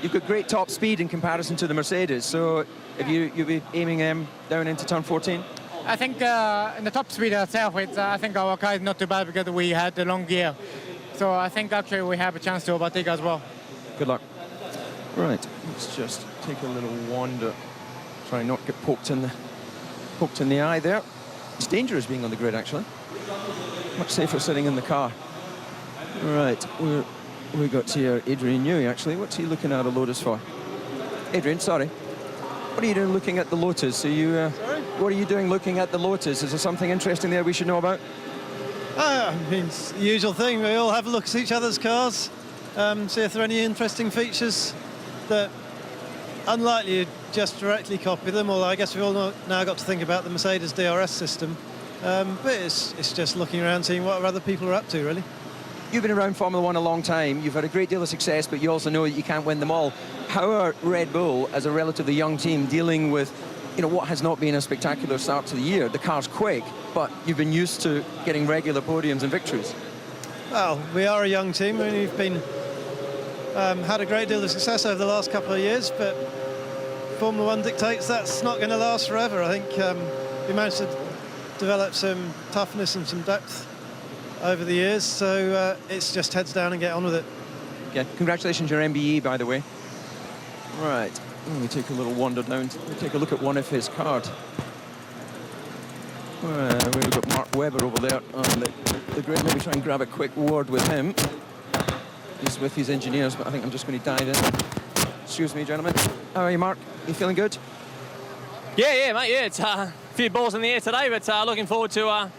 You've got great top speed in comparison to the Mercedes, so if you'll be aiming them down into turn 14? I think in the top speed itself, I think our car is not too bad, because we had the long gear. So I think actually we have a chance to overtake as well. Good luck. Right, let's just take a little wander. Try not to get poked in the eye there. It's dangerous being on the grid, actually. Much safer sitting in the car. Right, we got here Adrian Newey, actually. What's he looking at a Lotus for? Adrian, sorry. What are you doing looking at the Lotus? What are you doing looking at the Lotus? Is there something interesting there we should know about? I mean, it's the usual thing. We all have a look at each other's cars, see if there are any interesting features that unlikely you'd just directly copy them, although I guess we've all now got to think about the Mercedes DRS system. But it's just looking around, seeing what other people are up to, really. You've been around Formula 1 a long time. You've had a great deal of success, but you also know that you can't win them all. How are Red Bull, as a relatively young team, dealing with what has not been a spectacular start to the year? The car's quick, but you've been used to getting regular podiums and victories. Well, we are a young team, and we've been had a great deal of success over the last couple of years, but Formula 1 dictates that's not going to last forever. I think we managed to develop some toughness and some depth over the years, so it's just heads down and get on with it. Yeah, congratulations, your MBE, by the way. Right, let me take a little wander down. Let me take a look at one of his cards. We've got Mark Webber over there on the grid. Maybe try and grab a quick word with him. He's with his engineers, but I think I'm just going to dive in. Excuse me, gentlemen. How are you, Mark? You feeling good? Yeah, mate. Yeah, it's a few balls in the air today, but looking forward to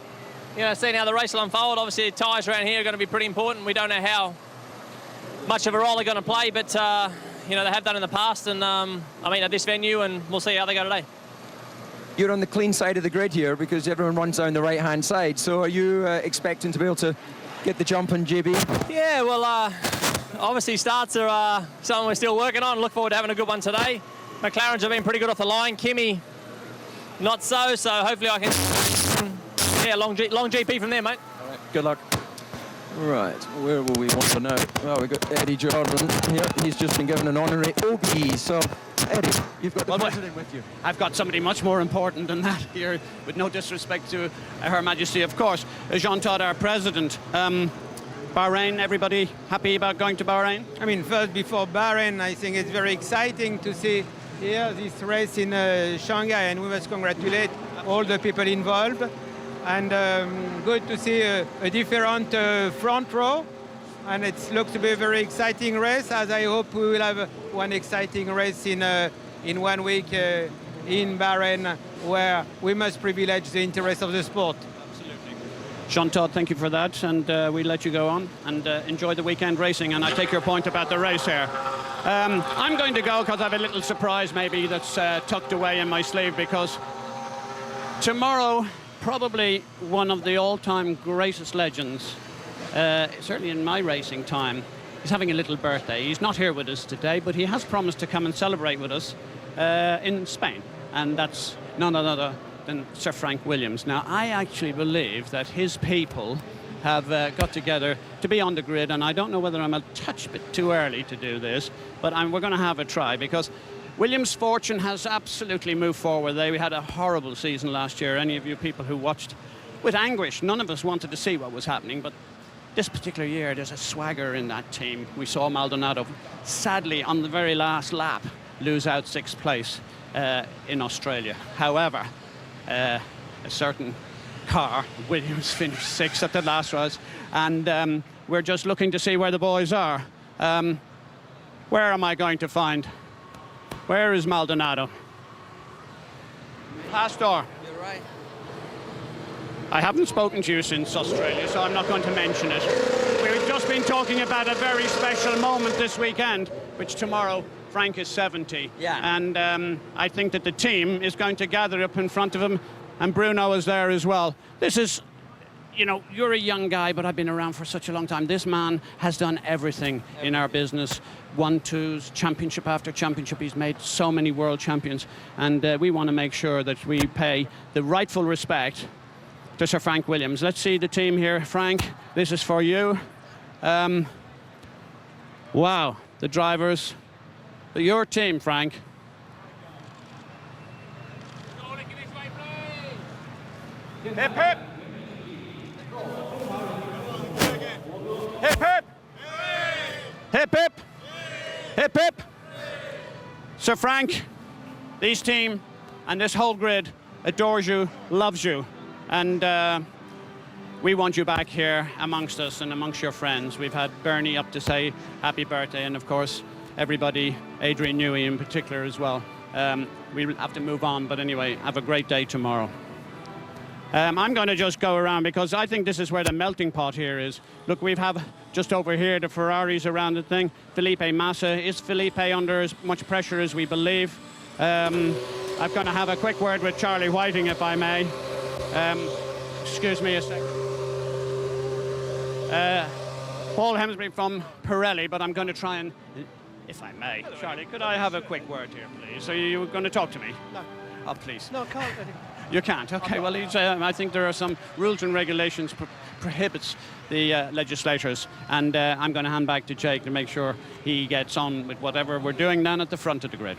seeing how the race will unfold. Obviously, the tyres around here are going to be pretty important. We don't know how much of a role they're going to play, but they have done in the past, and I mean at this venue, and we'll see how they go today. You're on the clean side of the grid here because everyone runs down the right-hand side. So are you expecting to be able to get the jump on JB? Yeah, well, obviously starts are something we're still working on. Look forward to having a good one today. McLaren's have been pretty good off the line. Kimi, not so hopefully I can, long GP from there, mate. All right, good luck. Right, where will we want to know? Well, we've got Eddie Jordan here. He's just been given an honorary OBE. So, Eddie, you've got the president with you. I've got somebody much more important than that here, with no disrespect to Her Majesty, of course. Jean Todt, our president. Bahrain, everybody happy about going to Bahrain? I mean, first, before Bahrain, I think it's very exciting to see here this race in Shanghai, and we must congratulate all the people involved. And good to see a different front row, and it looks to be a very exciting race, as I hope we will have one exciting race in 1 week in Bahrain, where we must privilege the interest of the sport. Absolutely. Jean Todt, thank you for that, and we'll let you go on and enjoy the weekend racing. And I take your point about the race here. I'm going to go because I have a little surprise maybe that's tucked away in my sleeve, because tomorrow, probably one of the all-time greatest legends, certainly in my racing time, is having a little birthday. He's not here with us today, but he has promised to come and celebrate with us in Spain, and that's none other than Sir Frank Williams. Now, I actually believe that his people have got together to be on the grid, and I don't know whether I'm a touch bit too early to do this, but we're going to have a try, because Williams' fortune has absolutely moved forward. They had a horrible season last year. Any of you people who watched with anguish, none of us wanted to see what was happening, but this particular year there's a swagger in that team. We saw Maldonado, sadly, on the very last lap, lose out 6th place in Australia. However, a certain car, Williams, finished 6th at the last race, and we're just looking to see where the boys are. Where am I going to find? Where is Maldonado? Pastor. You're right. I haven't spoken to you since Australia, so I'm not going to mention it. We've just been talking about a very special moment this weekend, which tomorrow Frank is 70. Yeah. And I think that the team is going to gather up in front of him, and Bruno is there as well. This is, you know, you're a young guy, but I've been around for such a long time. This man has done everything in our business. 1-2s, championship after championship. He's made so many world champions. And we want to make sure that we pay the rightful respect to Sir Frank Williams. Let's see the team here. Frank, this is for you. Wow, the drivers. Your team, Frank. Hip hip! Hip hip! Hip hip! Hip hip! Sir Frank, this team and this whole grid adores you, loves you, and we want you back here amongst us and amongst your friends. We've had Bernie up to say happy birthday, and of course everybody, Adrian Newey in particular as well. We have to move on, but anyway, have a great day tomorrow. I'm going to just go around, because I think this is where the melting pot here is. Look, we have just over here the Ferraris around the thing. Felipe Massa. Is Felipe under as much pressure as we believe? I'm going to have a quick word with Charlie Whiting, if I may. Excuse me a second. Paul Hemsbury from Pirelli, but I'm going to try and, if I may. Charlie, could I have a quick word here, please? Are you going to talk to me? No. Oh, please. No, can't. You can't. Okay. Well, I think there are some rules and regulations prohibits the legislators, and I'm going to hand back to Jake to make sure he gets on with whatever we're doing down at the front of the grid.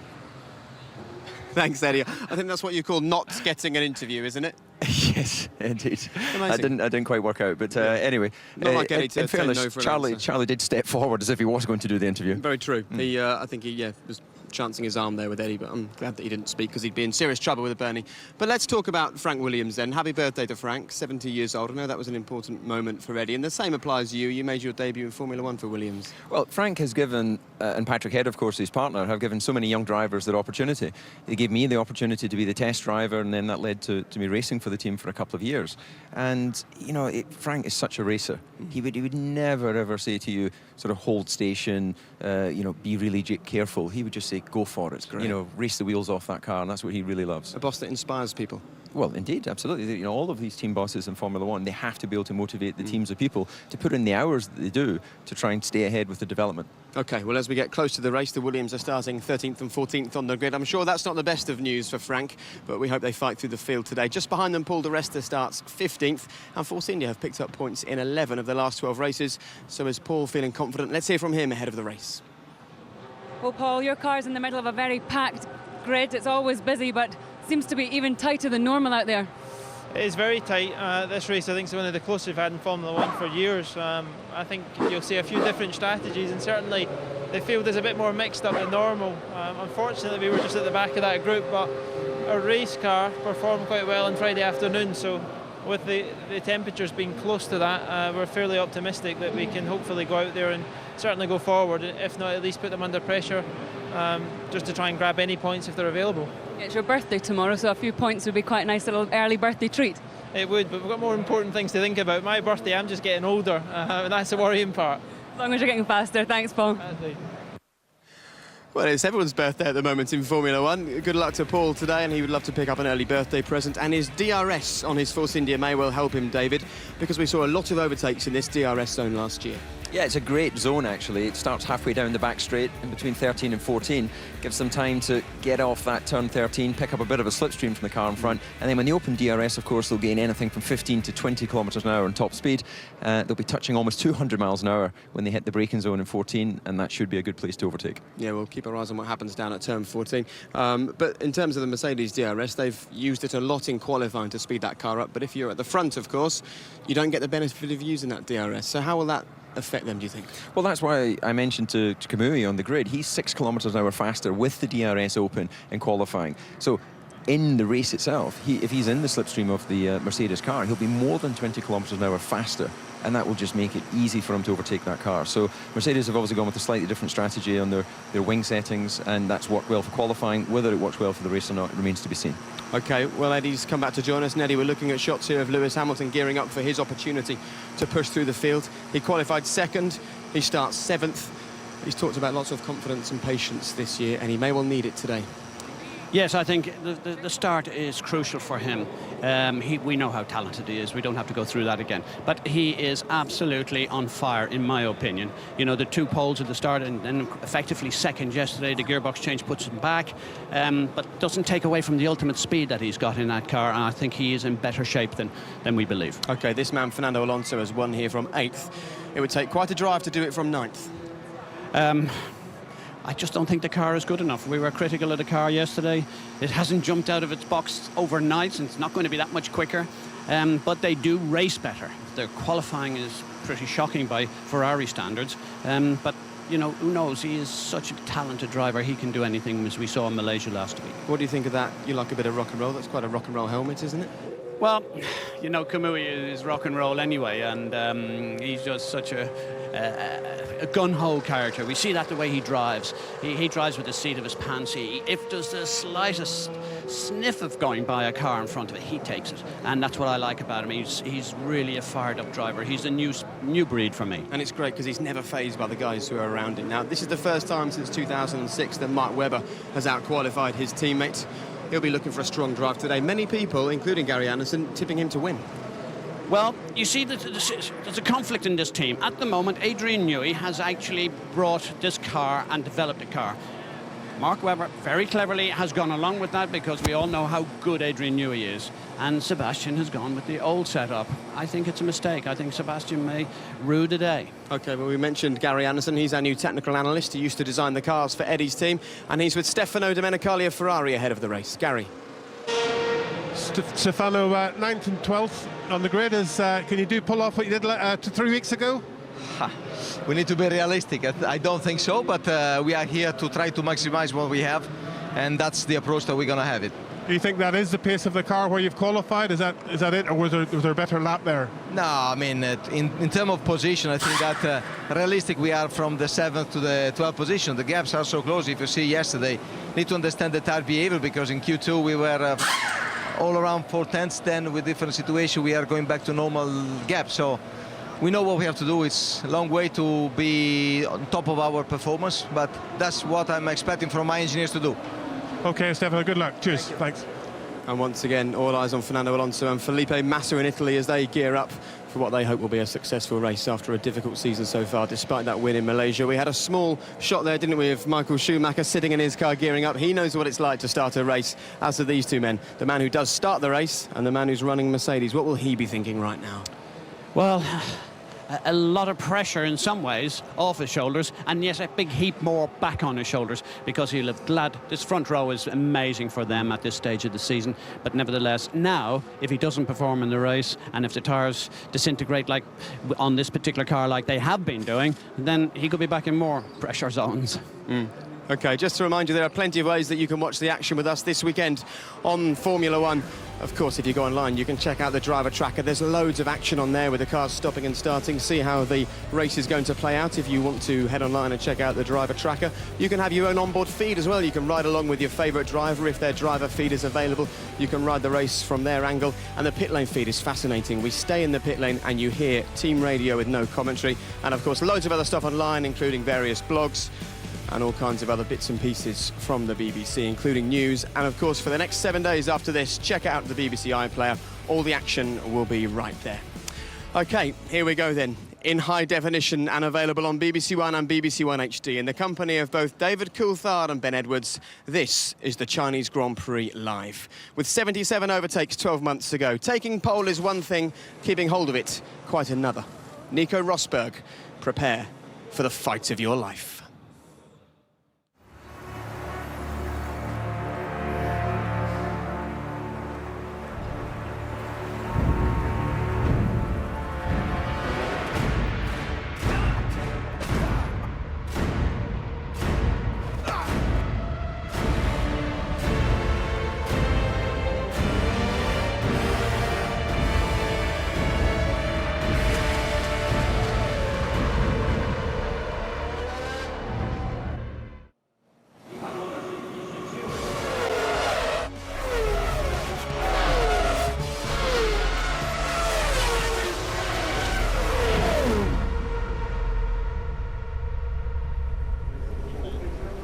Thanks, Eddie. I think that's what you call not getting an interview, isn't it? Yes, indeed. I didn't quite work out, but anyway. Not like Eddie to in fairness, say no for an Charlie answer. did step forward as if he was going to do the interview. Very true. I think he was chancing his arm there with Eddie, but I'm glad that he didn't speak, because he'd be in serious trouble with a Bernie. But let's talk about Frank Williams then. Happy birthday to Frank, 70 years old. I know that was an important moment for Eddie, and the same applies to you. You made your debut in Formula One for Williams. Well, Frank has given, and Patrick Head, of course, his partner, have given so many young drivers their opportunity. They gave me the opportunity to be the test driver, and then that led to me racing for the team for a couple of years. And, you know, Frank is such a racer. He would never, ever say to you, sort of hold station, you know, be really careful. He would just say, go for it. You know, race the wheels off that car, and that's what he really loves. A boss that inspires people. Well, indeed, absolutely. You know, all of these team bosses in Formula One, they have to be able to motivate the teams of people to put in the hours that they do to try and stay ahead with the development. OK, well, as we get close to the race, the Williams are starting 13th and 14th on the grid. I'm sure that's not the best of news for Frank, but we hope they fight through the field today. Just behind them, Paul di Resta starts 15th, and Force India have picked up points in 11 of the last 12 races. So is Paul feeling confident? Let's hear from him ahead of the race. Well, Paul, your car's in the middle of a very packed grid. It's always busy, but seems to be even tighter than normal out there. It is very tight. This race, I think, is one of the closest we've had in Formula One for years. I think you'll see a few different strategies, and certainly the field is a bit more mixed up than normal. Unfortunately, we were just at the back of that group, but our race car performed quite well on Friday afternoon, so with the temperatures being close to that, we're fairly optimistic that we can hopefully go out there and certainly go forward, if not at least put them under pressure, just to try and grab any points if they're available. It's your birthday tomorrow, so a few points would be quite a nice little early birthday treat. It would, but we've got more important things to think about. My birthday, I'm just getting older, and that's the worrying part. As long as you're getting faster. Thanks, Paul. Well, it's everyone's birthday at the moment in Formula One. Good luck to Paul today, and he would love to pick up an early birthday present. And his DRS on his Force India may well help him, David, because we saw a lot of overtakes in this DRS zone last year. Yeah, it's a great zone actually. It starts halfway down the back straight in between 13 and 14. Gives them time to get off that turn 13, pick up a bit of a slipstream from the car in front, and then when they open DRS, of course, they'll gain anything from 15 to 20 kilometres an hour on top speed. They'll be touching almost 200 miles an hour when they hit the braking zone in 14, and that should be a good place to overtake. Yeah, we'll keep our eyes on what happens down at turn 14. But in terms of the Mercedes DRS, they've used it a lot in qualifying to speed that car up. But if you're at the front, of course, you don't get the benefit of using that DRS. So how will that affect them, do you think? Well, that's why I mentioned to Kamui on the grid, he's 6 kilometres an hour faster with the DRS open in qualifying. So in the race itself, if he's in the slipstream of the Mercedes car, he'll be more than 20 kilometres an hour faster, and that will just make it easy for him to overtake that car. So Mercedes have obviously gone with a slightly different strategy on their wing settings, and that's worked well for qualifying. Whether it works well for the race or not remains to be seen. OK, well, Eddie's come back to join us. And Eddie, we're looking at shots here of Lewis Hamilton gearing up for his opportunity to push through the field. He qualified second, he starts 7th. He's talked about lots of confidence and patience this year, and he may well need it today. Yes, I think the start is crucial for him. We know how talented he is. We don't have to go through that again. But he is absolutely on fire, in my opinion. You know, the 2 poles at the start and effectively second yesterday. The gearbox change puts him back, but doesn't take away from the ultimate speed that he's got in that car. And I think he is in better shape than we believe. OK, this man, Fernando Alonso, has won here from 8th. It would take quite a drive to do it from 9th. I just don't think the car is good enough. We were critical of the car yesterday. It hasn't jumped out of its box overnight, and it's not going to be that much quicker. But they do race better. Their qualifying is pretty shocking by Ferrari standards. But, you know, who knows? He is such a talented driver. He can do anything, as we saw in Malaysia last week. What do you think of that? You like a bit of rock and roll? That's quite a rock and roll helmet, isn't it? Well, you know, Kamui is rock and roll anyway, and he's just such a gun-ho character. We see that the way he drives. He drives with the seat of his pants. If there's the slightest sniff of going by a car in front of it, he takes it. And that's what I like about him. He's really a fired-up driver. He's a new breed for me. And it's great because he's never fazed by the guys who are around him. Now, this is the first time since 2006 that Mark Webber has out-qualified his teammates. He'll be looking for a strong drive today. Many people, including Gary Anderson, tipping him to win. Well, you see, there's a conflict in this team. At the moment, Adrian Newey has actually brought this car and developed the car. Mark Webber, very cleverly, has gone along with that because we all know how good Adrian Newey is. And Sebastian has gone with the old setup. I think it's a mistake. I think Sebastian may rue the day. OK, well, we mentioned Gary Anderson. He's our new technical analyst. He used to design the cars for Eddie's team. And he's with Stefano Domenicali of Ferrari ahead of the race. Gary. Stefano, 9th and 12th on the grid. Can you pull off what you did 3 weeks ago? We need to be realistic. I don't think so, but we are here to try to maximize what we have, and that's the approach that we're going to have it. Do you think that is the pace of the car where you've qualified? Is that it, or was there a better lap there? No, I mean, in terms of position, I think that realistic we are from the 7th to the 12th position. The gaps are so close. If you see yesterday, need to understand the tire behavior, because in Q2 we were all around 4/10. Then with different situation, we are going back to normal gap. So we know what we have to do. It's a long way to be on top of our performance, but that's what I'm expecting from my engineers to do. OK, Stefano, good luck. Cheers. Thanks. And once again, all eyes on Fernando Alonso and Felipe Massa in Italy as they gear up for what they hope will be a successful race after a difficult season so far, despite that win in Malaysia. We had a small shot there, didn't we, of Michael Schumacher sitting in his car gearing up. He knows what it's like to start a race, as do these two men. The man who does start the race and the man who's running Mercedes. What will he be thinking right now? Well, a lot of pressure in some ways off his shoulders, and yet a big heap more back on his shoulders, because he'll have glad this front row is amazing for them at this stage of the season. But nevertheless, now if he doesn't perform in the race, and if the tires disintegrate like on this particular car like they have been doing, then he could be back in more pressure zones. OK, just to remind you, there are plenty of ways that you can watch the action with us this weekend on Formula One. Of course, if you go online, you can check out the driver tracker. There's loads of action on there with the cars stopping and starting. See how the race is going to play out. If you want to head online and check out the driver tracker, you can have your own onboard feed as well. You can ride along with your favourite driver if their driver feed is available. You can ride the race from their angle. And the pit lane feed is fascinating. We stay in the pit lane and you hear team radio with no commentary. And of course, loads of other stuff online, including various blogs and all kinds of other bits and pieces from the BBC, including news. And of course, for the next 7 days after this, check out the BBC iPlayer. All the action will be right there. OK, here we go then. in high definition and available on BBC One and BBC One HD. In the company of both David Coulthard and Ben Edwards, this is the Chinese Grand Prix live. With 77 overtakes 12 months ago, taking pole is one thing, keeping hold of it quite another. Nico Rosberg, prepare for the fight of your life.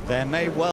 There may well